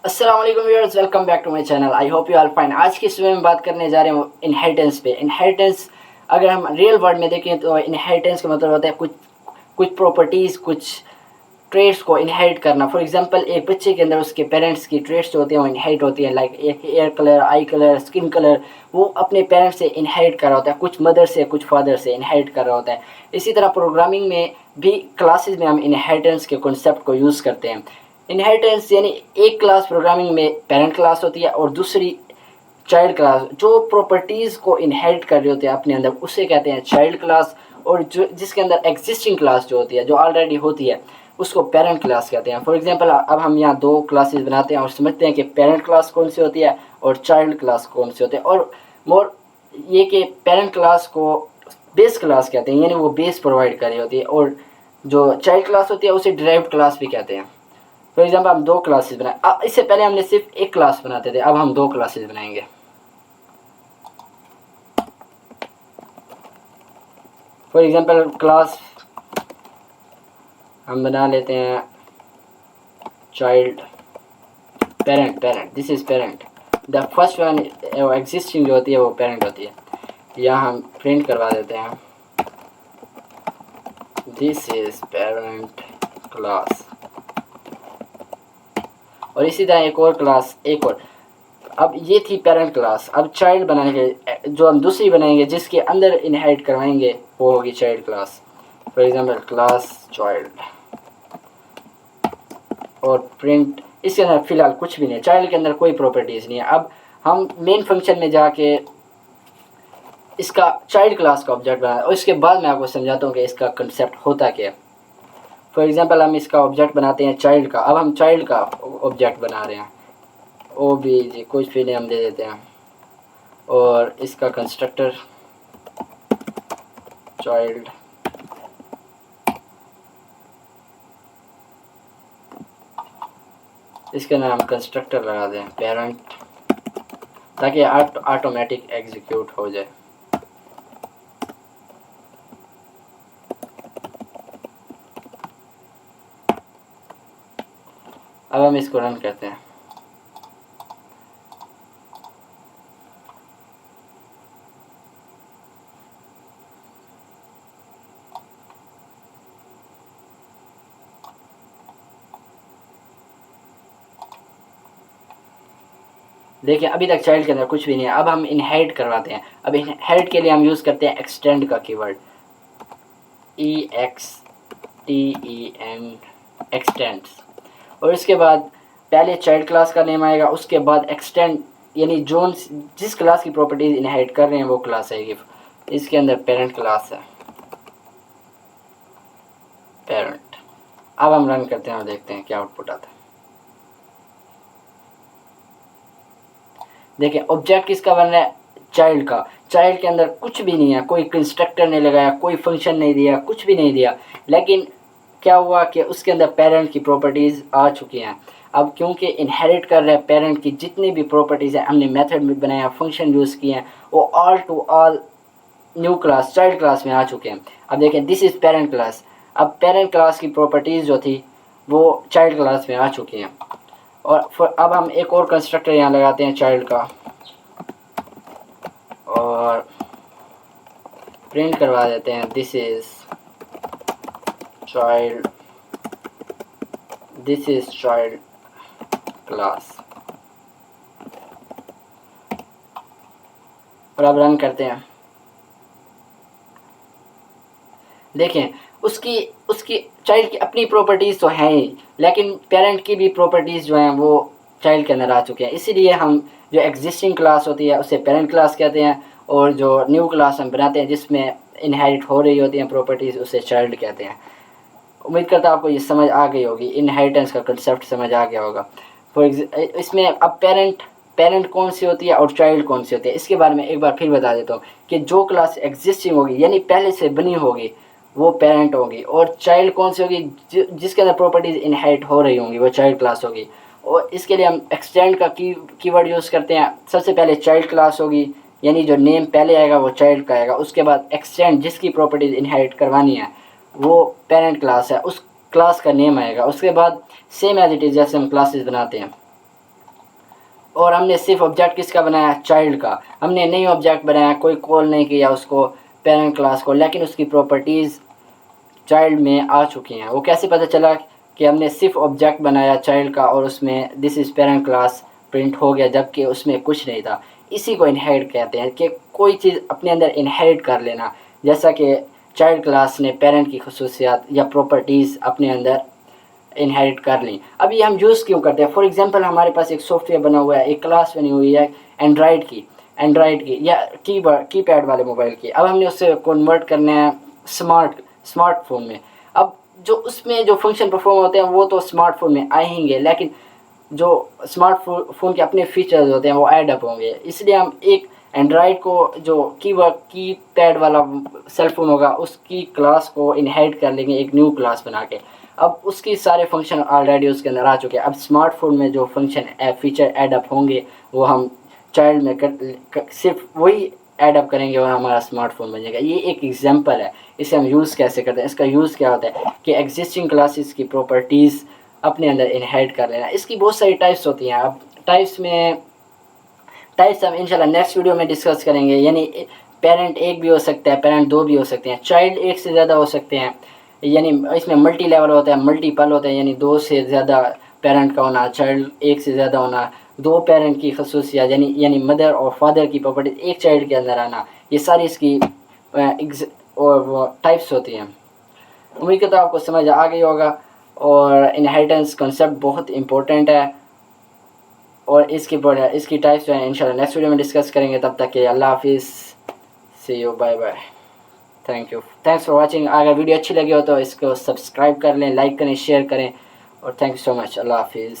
अस्सलाम वालेकुम viewers, welcome back to my channel. I hope you are fine. आज की इस वीडियो में बात करने जा रहे हैं इनहेरिटेंस पे। इनहेरिटेंस अगर हम रियल वर्ड में देखें तो इनहेरिटेंस का मतलब होता है कुछ कुछ प्रॉपर्टीज़, कुछ ट्रेड्स को इनहेरिट करना। फॉर एग्जांपल, एक बच्चे के अंदर उसके पेरेंट्स की ट्रेड्स जो होती हैं वो इनहेरिट होती हैं, लाइक एक एयर कलर, आई कलर, स्किन कलर, वो अपने पेरेंट्स से इनहेरिट कर रहा होता है। कुछ मदर से, कुछ फादर से इनहेरिट कर रहा होता है। इसी तरह प्रोग्रामिंग में भी क्लासेस में हम इनहेरिटेंस के कॉन्सेप्ट को यूज़ करते हैं। इनहेरिटेंस यानी एक क्लास प्रोग्रामिंग में पेरेंट क्लास होती है और दूसरी चाइल्ड क्लास। जो प्रॉपर्टीज़ को इनहेरिट कर रहे होते हैं अपने अंदर उसे कहते हैं चाइल्ड क्लास। और जो जिसके अंदर एग्जिस्टिंग क्लास जो होती है, जो ऑलरेडी होती है, उसको पेरेंट क्लास कहते हैं। फॉर एग्जांपल, अब हम यहाँ दो क्लासेस बनाते हैं और समझते हैं कि पेरेंट क्लास कौन सी होती है और चाइल्ड क्लास कौन सी होती है। और मोर ये कि पेरेंट क्लास को बेस क्लास कहते हैं, यानी वो बेस प्रोवाइड कर रही होती है, और जो चाइल्ड क्लास होती है उसे डिराइव्ड क्लास भी कहते हैं। फॉर एग्जाम्पल, हम दो क्लासेस बनाए। इससे पहले हमने सिर्फ एक क्लास बनाते थे, अब हम दो क्लासेस बनाएंगे। फॉर एग्जाम्पल, क्लास हम बना लेते हैं child parent. This is parent. The first one existing जो होती है वो पेरेंट होती है। यहाँ हम प्रिंट करवा देते हैं दिस इज पेरेंट क्लास। और इसी तरह एक और क्लास, एक और। अब ये थी पेरेंट क्लास। अब चाइल्ड बनाएंगे, जो हम दूसरी बनाएंगे जिसके अंदर इनहेरिट करवाएंगे वो होगी child class. For example, class child और प्रिंट। इसके अंदर फिलहाल कुछ भी नहीं है, चाइल्ड के अंदर कोई प्रॉपर्टीज़ नहीं है। अब हम मेन फंक्शन में जाके इसका चाइल्ड क्लास का ऑब्जेक्ट बनाए और इसके बाद मैं आपको समझाता हूँ कि इसका कंसेप्ट होता क्या है। फॉर एग्जांपल, हम इसका ऑब्जेक्ट बनाते हैं चाइल्ड का। अब हम चाइल्ड का ऑब्जेक्ट बना रहे हैं, ओ बी जी कुछ भी नेम दे देते हैं, और इसका कंस्ट्रक्टर चाइल्ड। इसके नाम कंस्ट्रक्टर लगा दें पेरेंट, ताकि ऑटोमेटिक एग्जीक्यूट हो जाए। अब हम इसको रन करते हैं। देखिए, अभी तक चाइल्ड के अंदर कुछ भी नहीं है। अब हम इनहेरिट करवाते हैं। अब इनहेरिट के लिए हम यूज़ करते हैं एक्सटेंड का कीवर्ड, EXTEN, एक्सटेंड्स। और इसके बाद पहले चाइल्ड क्लास का नेम आएगा, उसके बाद एक्सटेंड, यानी जो जिस क्लास की प्रॉपर्टीज इनहेरिट कर रहे हैं वो क्लास आएगी। इसके अंदर पेरेंट क्लास है, पेरेंट। अब हम रन करते हैं और देखते हैं क्या आउटपुट आता है। देखिए, ऑब्जेक्ट किसका बन रहा है? चाइल्ड का। चाइल्ड के अंदर कुछ भी नहीं है, कोई कंस्ट्रक्टर नहीं लगाया, कोई फंक्शन नहीं दिया, कुछ भी नहीं दिया। लेकिन क्या हुआ कि उसके अंदर पेरेंट की प्रॉपर्टीज़ आ चुकी हैं। अब क्योंकि इनहेरिट कर रहे हैं पेरेंट की जितनी भी प्रॉपर्टीज़ हैं, हमने मेथड में बनाया, फंक्शन यूज़ किए हैं, वो all to all new class, child class में आ चुके हैं। अब देखें, दिस इज़ पेरेंट क्लास। अब पेरेंट क्लास की प्रॉपर्टीज़ जो थी वो चाइल्ड क्लास में आ चुकी हैं। और अब हम एक और कंस्ट्रक्टर यहाँ लगाते हैं चाइल्ड का, और प्रिंट करवा देते हैं दिस इज चाइल्ड क्लास। और अब रन करते हैं। देखें, उसकी चाइल्ड की अपनी प्रॉपर्टीज़ तो हैं ही, लेकिन पेरेंट की भी प्रॉपर्टीज़ जो हैं वो चाइल्ड के अंदर आ चुके हैं। इसीलिए हम जो एग्जिस्टिंग क्लास होती है उसे पेरेंट क्लास कहते हैं, और जो न्यू क्लास हम बनाते हैं जिसमें इनहेरिट हो रही होती हैं प्रॉपर्टीज़ उसे चाइल्ड कहते हैं। उम्मीद करता हूँ आपको ये समझ आ गई होगी, इनहेरिटेंस का कंसेप्ट समझ आ गया होगा। इसमें अब पेरेंट कौन सी होती है और चाइल्ड कौन सी होती है, इसके बारे में एक बार फिर बता देता हूँ कि जो क्लास एग्जिस्टिंग होगी, यानी पहले से बनी होगी, वो पेरेंट होगी। और चाइल्ड कौन सी होगी? जिसके अंदर प्रॉपर्टीज़ इनहेरिट हो रही होंगी वो चाइल्ड क्लास होगी। और इसके लिए हम एक्सटेंड का कीवर्ड यूज़ करते हैं। सबसे पहले चाइल्ड क्लास होगी, यानी जो नेम पहले आएगा वो चाइल्ड का आएगा। उसके बाद एक्सटेंड, जिसकी प्रॉपर्टीज़ इनहेरिट करवानी है वो पेरेंट क्लास है, उस क्लास का नेम आएगा। उसके बाद सेम एज इट इज़ जैसे हम क्लासेस बनाते हैं, और हमने सिर्फ ऑब्जेक्ट किसका बनाया, चाइल्ड का। हमने नहीं ऑब्जेक्ट बनाया, कोई कॉल नहीं किया उसको पेरेंट क्लास को, लेकिन उसकी प्रॉपर्टीज़ चाइल्ड में आ चुकी हैं। वो कैसे पता चला कि हमने सिर्फ ऑब्जेक्ट बनाया चाइल्ड का और उसमें this is parent class print हो गया, जबकि उसमें कुछ नहीं था। इसी को इनहेरिट कहते हैं कि कोई चीज़ अपने अंदर इनहेरिट कर लेना, जैसा कि चाइल्ड क्लास ने पेरेंट की खसूसियात या प्रॉपर्टीज़ अपने अंदर इनहेरिट कर ली। अब ये हम यूज़ क्यों करते हैं? फॉर एग्जांपल हमारे पास एक सॉफ्टवेयर बना हुआ है, एक क्लास बनी हुई है एंड्रॉयड की या कीपैड वाले मोबाइल की। अब हमने उससे कन्वर्ट करना है स्मार्टफोन में। अब जो उसमें जो फंक्शन परफॉर्म होते हैं वो तो स्मार्टफोन में आएंगे, लेकिन जो स्मार्टफोन के अपने फीचर्स होते हैं वो ऐड अप होंगे। इसलिए हम एक एंड्रॉयड को जो कीपैड वाला सेलफोन होगा उसकी क्लास को इनहेरिट कर लेंगे एक न्यू क्लास बना के। अब उसकी सारे फंक्शन ऑलरेडी उसके अंदर आ चुके हैं। अब स्मार्टफोन में जो फंक्शन फीचर ऐड अप होंगे वो हम चाइल्ड में सिर्फ वही ऐड अप करेंगे और हमारा स्मार्टफोन बन जाएगा। ये एक एग्जांपल है। इसे हम यूज़ कैसे करते हैं? इसका यूज़ क्या होता है कि एग्जिस्टिंग क्लासेस की प्रॉपर्टीज़ अपने अंदर इनहेरिट कर लेना। इसकी बहुत सारी टाइप्स होती हैं। अब टाइप्स हम इंशाल्लाह नेक्स्ट वीडियो में डिस्कस करेंगे। यानी पेरेंट एक भी हो सकता है, पेरेंट दो भी हो सकते हैं, चाइल्ड एक से ज़्यादा हो सकते हैं, यानी इसमें मल्टी लेवल होता है, मल्टीपल होता है, यानी दो से ज़्यादा पेरेंट का होना, चाइल्ड एक से ज़्यादा होना, दो पेरेंट की खसूसियात यानी मदर और फादर की प्रॉपर्टी एक चाइल्ड के अंदर आना। ये सारी इसकी टाइप्स होती हैं। उम्मीद करता हूँ आपको समझ आ गई होगा। और इनहेरिटेंस कॉन्सेप्ट बहुत इंपॉर्टेंट है और इसकी टाइप्स जो है इंशाल्लाह नेक्स्ट वीडियो में डिस्कस करेंगे। तब तक के अल्लाह हाफिज़, see you, bye bye, thanks for watching. अगर वीडियो अच्छी लगी हो तो इसको सब्सक्राइब कर लें, लाइक करें, शेयर करें और थैंक यू सो मच। अल्लाह हाफिज़।